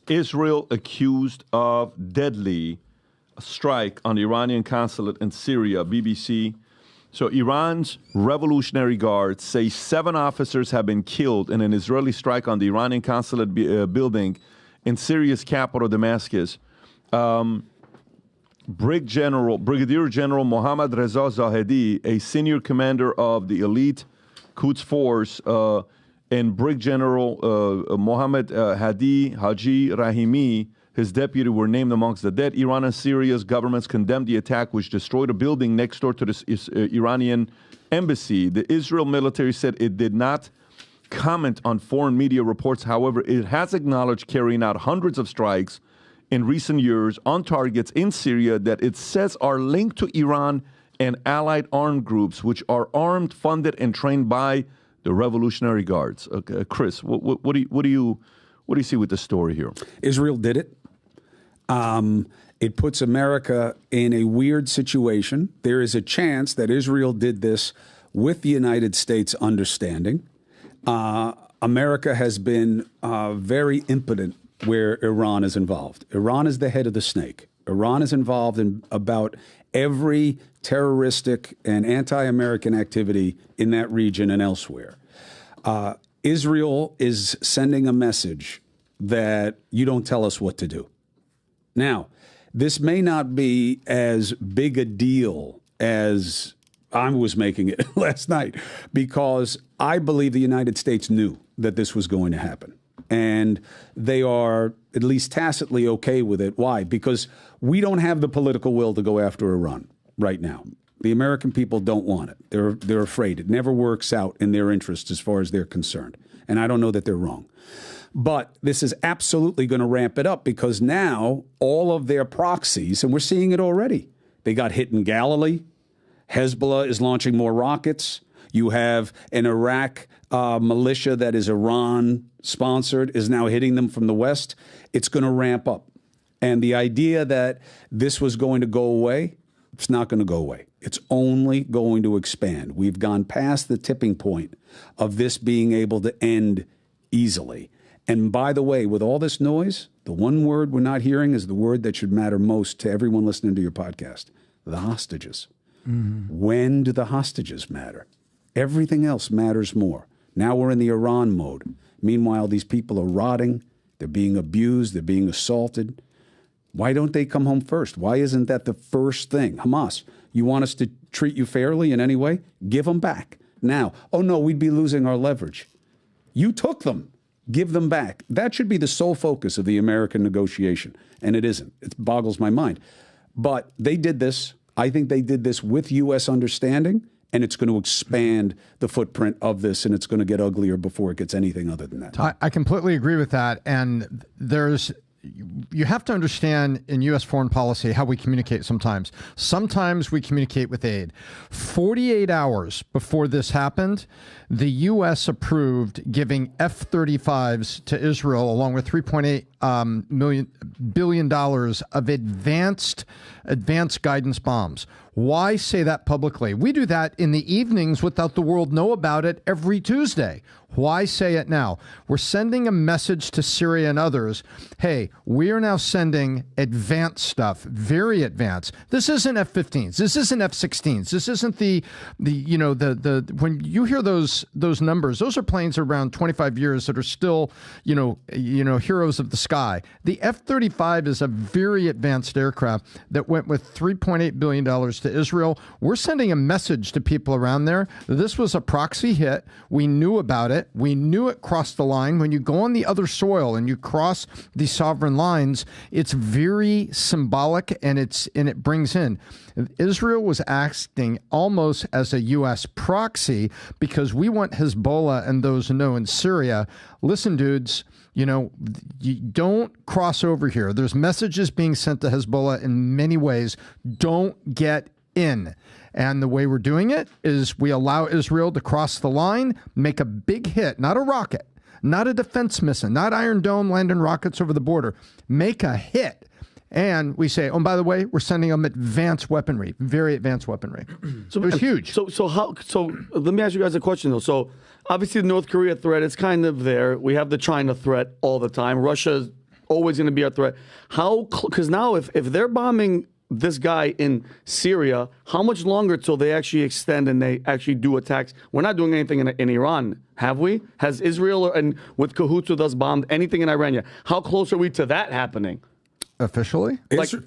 Israel accused of deadly strike on the Iranian consulate in Syria, BBC. So Iran's Revolutionary Guard say 7 officers have been killed in an Israeli strike on the Iranian consulate building in Syria's capital, Damascus. Brigadier General Mohammad Reza Zahedi, a senior commander of the elite Quds Force, and Brig General Mohammed Haji Rahimi, his deputy, were named amongst the dead. Iran and Syria's governments condemned the attack, which destroyed a building next door to the Iranian embassy. The Israel military said it did not comment on foreign media reports. However, it has acknowledged carrying out hundreds of strikes in recent years on targets in Syria that it says are linked to Iran and allied armed groups, which are armed, funded, and trained by the Revolutionary Guards. Chris, what do you see with the story here? Israel did it. It puts America in a weird situation. There is a chance that Israel did this with the United States understanding. America has been very impotent where Iran is involved. Iran is the head of the snake. Iran is involved in about every terroristic and anti-American activity in that region and elsewhere. Israel is sending a message that you don't tell us what to do. Now, this may not be as big a deal as I was making it last night, because I believe the United States knew that this was going to happen. And they are at least tacitly okay with it. Why? Because we don't have the political will to go after Iran right now. The American people don't want it. They're afraid. It never works out in their interest as far as they're concerned. And I don't know that they're wrong. But this is absolutely going to ramp it up, because now all of their proxies, and we're seeing it already, they got hit in Galilee. Hezbollah is launching more rockets. You have an Iraq militia that is Iran-sponsored, is now hitting them from the west. It's going to ramp up. And the idea that this was going to go away, it's not going to go away. It's only going to expand. We've gone past the tipping point of this being able to end easily. And by the way, with all this noise, the one word we're not hearing is the word that should matter most to everyone listening to your podcast: the hostages. Mm-hmm. When do the hostages matter? Everything else matters more. Now we're in the Iran mode. Meanwhile, these people are rotting. They're being abused. They're being assaulted. Why don't they come home first? Why isn't that the first thing? Hamas, you want us to treat you fairly in any way? Give them back. Now, oh no, we'd be losing our leverage. You took them. Give them back. That should be the sole focus of the American negotiation. And it isn't. It boggles my mind. But they did this. I think they did this with U.S. understanding, and it's going to expand the footprint of this, and it's going to get uglier before it gets anything other than that. I completely agree with that. And you have to understand in U.S. foreign policy how we communicate sometimes. Sometimes we communicate with aid. 48 hours before this happened, the U.S. approved giving F-35s to Israel along with $3.8 billion of advanced guidance bombs. Why say that publicly? We do that in the evenings without the world know about it every Tuesday. Why say it now? We're sending a message to Syria and others. Hey, we are now sending advanced stuff, very advanced. This isn't F-15s. This isn't F-16s. This isn't the when you hear those numbers, those are planes around 25 years that are still, heroes of the sky. The F-35 is a very advanced aircraft that went with $3.8 billion to Israel. We're sending a message to people around there. This was a proxy hit. We knew about it. We knew it crossed the line. When you go on the other soil and you cross these sovereign lines, it's very symbolic, and it brings in. Israel was acting almost as a U.S. proxy because we want Hezbollah and those who know in Syria, listen, dudes, you don't cross over here. There's messages being sent to Hezbollah in many ways. Don't get in. And the way we're doing it is we allow Israel to cross the line, make a big hit, not a rocket, not a defense missile, not Iron Dome landing rockets over the border. Make a hit. And we say, oh, by the way, we're sending them advanced weaponry, very advanced weaponry. So it was huge. So let me ask you guys a question, though. So obviously the North Korea threat is kind of there. We have the China threat all the time. Russia always going to be our threat. Because now if they're bombing this guy in Syria, how much longer till they actually extend and they actually do attacks? We're not doing anything in Iran, have we? Has Israel and with cahoots with us bombed anything in Iran yet? How close are we to that happening? Officially?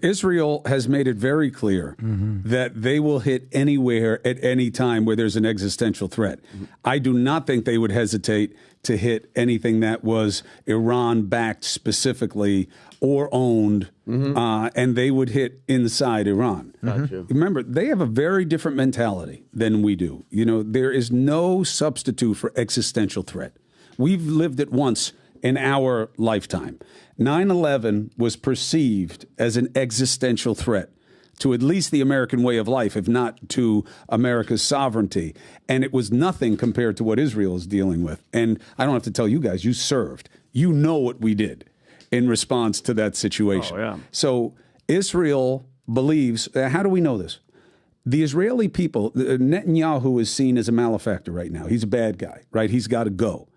Israel has made it very clear that they will hit anywhere at any time where there's an existential threat. I do not think they would hesitate to hit anything that was Iran-backed specifically or owned, and they would hit inside Iran. Gotcha. Remember, they have a very different mentality than we do. You know, there is no substitute for existential threat. We've lived it once in our lifetime. 9/11 was perceived as an existential threat to at least the American way of life, if not to America's sovereignty. And it was nothing compared to what Israel is dealing with. And I don't have to tell you guys, you served. You know what we did in response to that situation. Oh, yeah. So Israel believes, how do we know this? The Israeli people, Netanyahu is seen as a malefactor right now. He's a bad guy, right? He's got to go.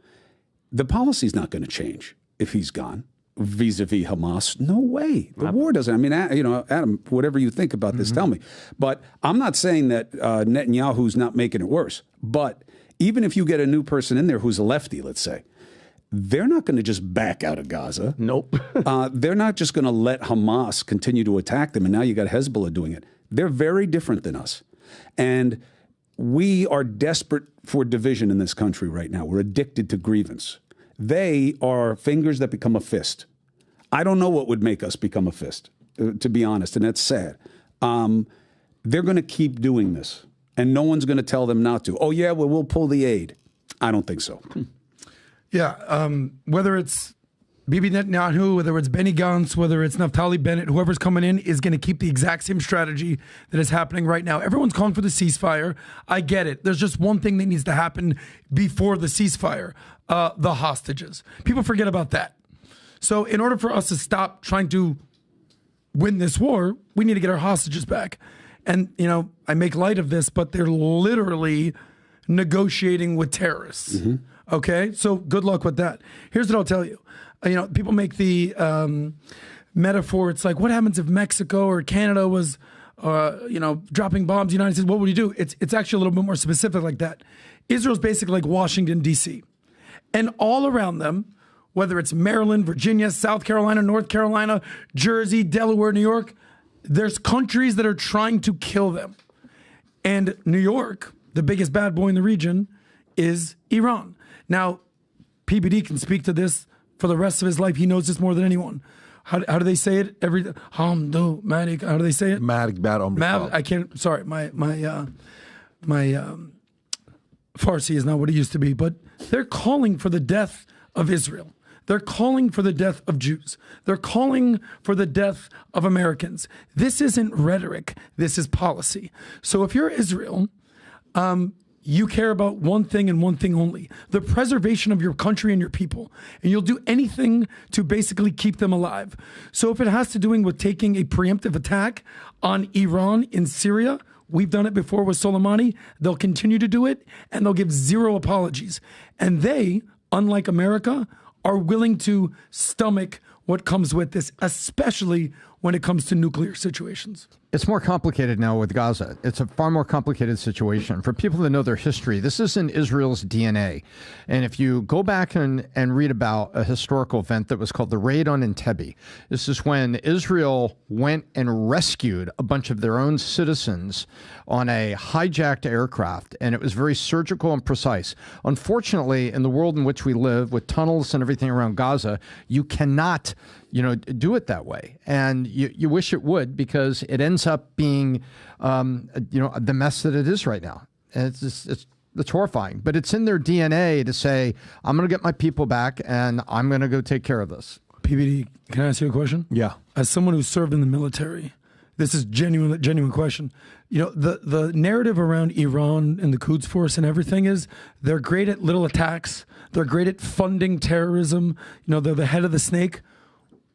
The policy's not going to change if he's gone vis-a-vis Hamas. No way. The war doesn't. I mean, you know, Adam, whatever you think about this, tell me. But I'm not saying that Netanyahu's not making it worse. But even if you get a new person in there who's a lefty, let's say, they're not going to just back out of Gaza. Nope. They're not just going to let Hamas continue to attack them, and now you got Hezbollah doing it. They're very different than us. And we are desperate for division in this country right now. We're addicted to grievance. They are fingers that become a fist. I don't know what would make us become a fist, to be honest, and that's sad. They're going to keep doing this, and no one's going to tell them not to. Oh, yeah, well, we'll pull the aid. I don't think so. Yeah, whether it's Bibi Netanyahu, whether it's Benny Gantz, whether it's Naftali Bennett, whoever's coming in is going to keep the exact same strategy that is happening right now. Everyone's calling for the ceasefire. I get it. There's just one thing that needs to happen before the ceasefire, the hostages. People forget about that. So in order for us to stop trying to win this war, we need to get our hostages back. And, you know, I make light of this, but they're literally negotiating with terrorists. Okay? So good luck with that. Here's what I'll tell you. You know, people make the metaphor. It's like, what happens if Mexico or Canada was, you know, dropping bombs in the United States? What would you do? It's actually a little bit more specific like that. Israel's basically like Washington, D.C. And all around them, whether it's Maryland, Virginia, South Carolina, North Carolina, Jersey, Delaware, New York, there's countries that are trying to kill them. And New York, the biggest bad boy in the region, is Iran. Now, PBD can speak to this for the rest of his life. He knows this more than anyone. How do they say it? Hamdu Marik. How do they say it? Marik bad I can't. Sorry, my Farsi is not what it used to be. But they're calling for the death of Israel. They're calling for the death of Jews. They're calling for the death of Americans. This isn't rhetoric. This is policy. So if you're Israel, you care about one thing and one thing only, the preservation of your country and your people. And you'll do anything to basically keep them alive. So if it has to do with taking a preemptive attack on Iran in Syria, we've done it before with Soleimani. They'll continue to do it, and they'll give zero apologies. And they, unlike America, are willing to stomach what comes with this, especially when it comes to nuclear situations. It's more complicated now with Gaza. It's a far more complicated situation. For people that know their history, this is in Israel's DNA. And if you go back and read about a historical event that was called the Raid on Entebbe, this is when Israel went and rescued a bunch of their own citizens on a hijacked aircraft, and it was very surgical and precise. Unfortunately, in the world in which we live, with tunnels and everything around Gaza, you cannot do it that way. And you wish it would, because it ends up being, the mess that it is right now. And it's horrifying. But it's in their DNA to say, I'm going to get my people back, and I'm going to go take care of this. PBD, can I ask you a question? Yeah. As someone who served in the military, this is genuine question. You know, the narrative around Iran and the Quds Force and everything is they're great at little attacks. They're great at funding terrorism. You know, they're the head of the snake.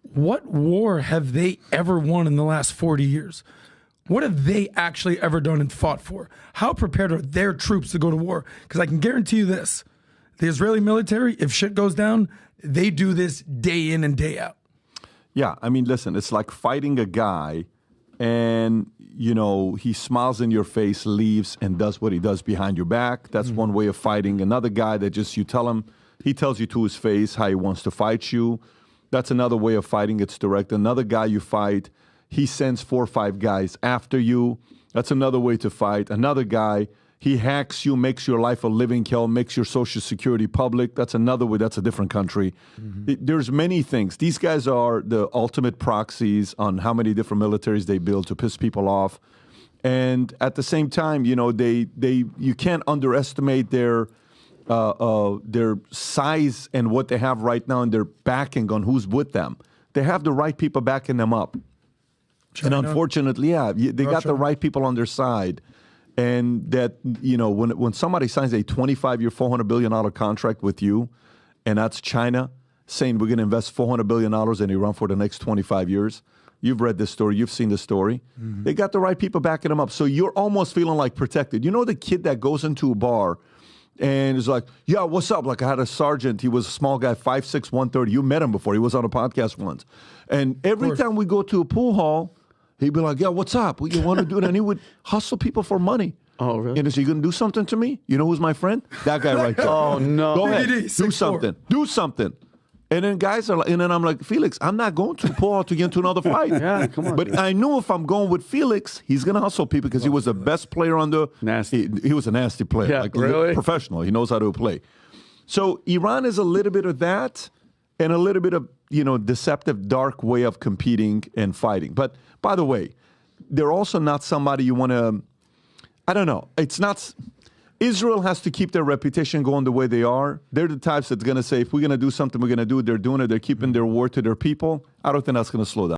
What war have they ever won in the last 40 years? What have they actually ever done and fought for? How prepared are their troops to go to war? Because I can guarantee you this, the Israeli military, if shit goes down, they do this day in and day out. Yeah, I mean, listen, it's like fighting a guy and, he smiles in your face, leaves, and does what he does behind your back. That's one way of fighting. Another guy that just, you tell him, he tells you to his face how he wants to fight you. That's another way of fighting. It's direct. Another guy you fight, he sends 4 or 5 guys after you. That's another way to fight. Another guy, he hacks you, makes your life a living hell, makes your Social Security public. That's another way. That's a different country. There's many things. These guys are the ultimate proxies on how many different militaries they build to piss people off. And at the same time, you can't underestimate their size and what they have right now and their backing on who's with them. They have the right people backing them up. China. And unfortunately, they got the right people on their side. And that, when somebody signs a 25-year, $400 billion contract with you, and that's China saying we're going to invest $400 billion in Iran for the next 25 years, you've read this story, you've seen the story. They got the right people backing them up. So you're almost feeling like protected. You know the kid that goes into a bar and is like, yeah, what's up? Like I had a sergeant, he was a small guy, 5'6", 130. You met him before, he was on a podcast once. And every time we go to a pool hall, he'd be like, yeah, what's up? What you want to do? And he would hustle people for money. Oh, really? And is he going to do something to me? You know who's my friend? That guy right there. Oh, no. Go ahead. BBD, Do 6'4". something. Do something. And then guys are like, and then I'm like, Felix, I'm not going to Paul to get into another fight. Yeah, come on. But I knew if I'm going with Felix, he's going to hustle people because he was the best player on the... Nasty. He was a nasty player. Yeah, really? Professional. He knows how to play. So Iran is a little bit of that and a little bit of, deceptive, dark way of competing and fighting. But by the way, they're also not somebody you want to... I don't know. It's not... Israel has to keep their reputation going the way they are. They're the types that's going to say, if we're going to do something, we're going to do it. They're doing it. They're keeping their word to their people. I don't think that's going to slow down.